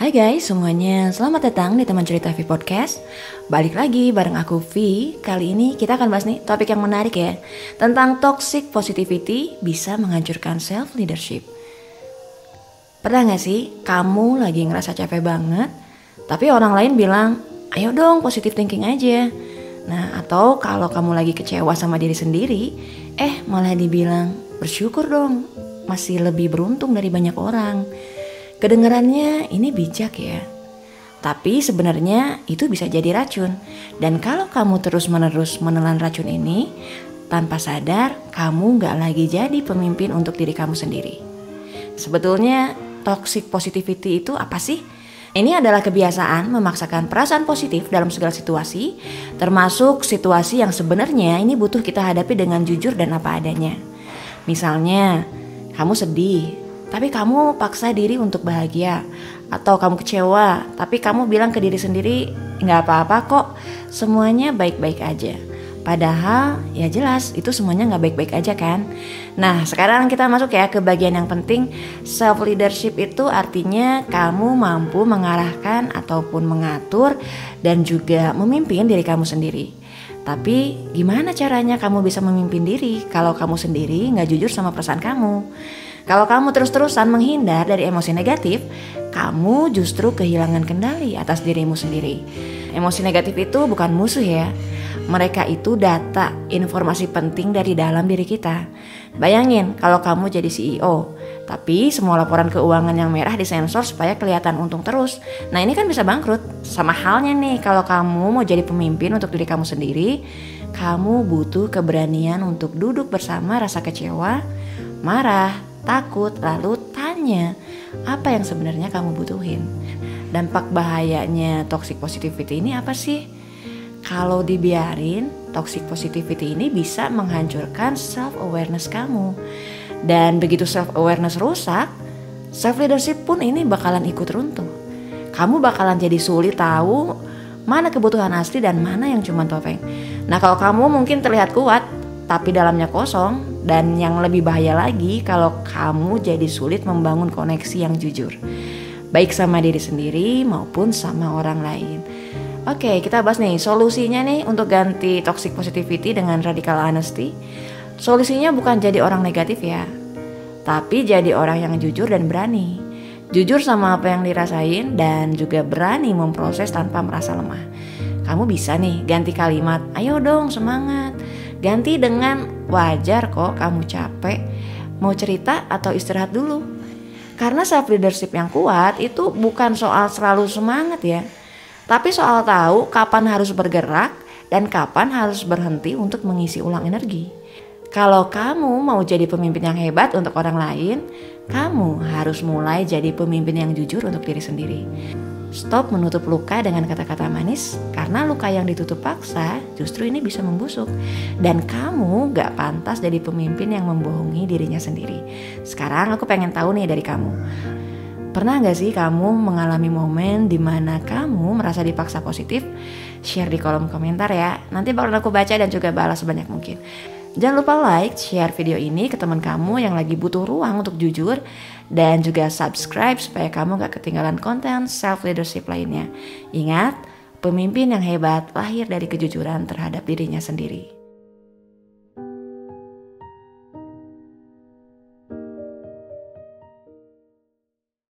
Hai guys semuanya, selamat datang di Teman Cerita V Podcast. Balik lagi bareng aku V. Kali ini kita akan bahas nih topik yang menarik ya, tentang toxic positivity bisa menghancurkan self leadership. Pernah gak sih kamu lagi ngerasa capek banget, tapi orang lain bilang, ayo dong positive thinking aja. Nah, atau kalau kamu lagi kecewa sama diri sendiri, malah dibilang, bersyukur dong, masih lebih beruntung dari banyak orang. Kedengarannya ini bijak ya, tapi sebenarnya itu bisa jadi racun. Dan kalau kamu terus-menerus menelan racun ini, tanpa sadar kamu gak lagi jadi pemimpin untuk diri kamu sendiri. Sebetulnya toxic positivity itu apa sih? Ini adalah kebiasaan memaksakan perasaan positif dalam segala situasi, termasuk situasi yang sebenarnya ini butuh kita hadapi dengan jujur dan apa adanya. Misalnya, kamu sedih, tapi kamu paksa diri untuk bahagia. Atau kamu kecewa, tapi kamu bilang ke diri sendiri, gak apa-apa kok, semuanya baik-baik aja. Padahal ya jelas itu semuanya gak baik-baik aja kan. Nah sekarang kita masuk ya ke bagian yang penting. Self leadership itu artinya kamu mampu mengarahkan ataupun mengatur dan juga memimpin diri kamu sendiri. Tapi gimana caranya kamu bisa memimpin diri kalau kamu sendiri gak jujur sama perasaan kamu? Kalau kamu terus-terusan menghindar dari emosi negatif, kamu justru kehilangan kendali atas dirimu sendiri. Emosi negatif itu bukan musuh ya. Mereka itu data, informasi penting dari dalam diri kita. Bayangin kalau kamu jadi CEO, tapi semua laporan keuangan yang merah disensor supaya kelihatan untung terus. Nah ini kan bisa bangkrut. Sama halnya nih kalau kamu mau jadi pemimpin untuk diri kamu sendiri, kamu butuh keberanian untuk duduk bersama rasa kecewa, marah, takut, lalu tanya apa yang sebenarnya kamu butuhin. Dampak bahayanya toxic positivity ini apa sih? Kalau dibiarin, toxic positivity ini bisa menghancurkan self awareness kamu. Dan begitu self awareness rusak, self leadership pun ini bakalan ikut runtuh. Kamu bakalan jadi sulit tahu mana kebutuhan asli dan mana yang cuma topeng. Nah kalau kamu mungkin terlihat kuat tapi dalamnya kosong, dan yang lebih bahaya lagi kalau kamu jadi sulit membangun koneksi yang jujur, baik sama diri sendiri maupun sama orang lain. Oke, kita bahas nih solusinya nih untuk ganti toxic positivity dengan radical honesty. Solusinya bukan jadi orang negatif ya, tapi jadi orang yang jujur dan berani. Jujur sama apa yang dirasain dan juga berani memproses tanpa merasa lemah. Kamu bisa nih ganti kalimat, ayo dong semangat. Ganti dengan wajar kok kamu capek, mau cerita atau istirahat dulu. Karena self leadership yang kuat itu bukan soal selalu semangat ya, tapi soal tahu kapan harus bergerak dan kapan harus berhenti untuk mengisi ulang energi. Kalau kamu mau jadi pemimpin yang hebat untuk orang lain, kamu harus mulai jadi pemimpin yang jujur untuk diri sendiri. Stop menutup luka dengan kata-kata manis, karena luka yang ditutup paksa justru ini bisa membusuk. Dan kamu gak pantas jadi pemimpin yang membohongi dirinya sendiri. Sekarang aku pengen tahu nih dari kamu, pernah gak sih kamu mengalami momen dimana kamu merasa dipaksa positif? Share di kolom komentar ya, nanti bakal aku baca dan juga balas sebanyak mungkin. Jangan lupa like, share video ini ke teman kamu yang lagi butuh ruang untuk jujur, dan juga subscribe supaya kamu gak ketinggalan konten self leadership lainnya. Ingat, pemimpin yang hebat lahir dari kejujuran terhadap dirinya sendiri.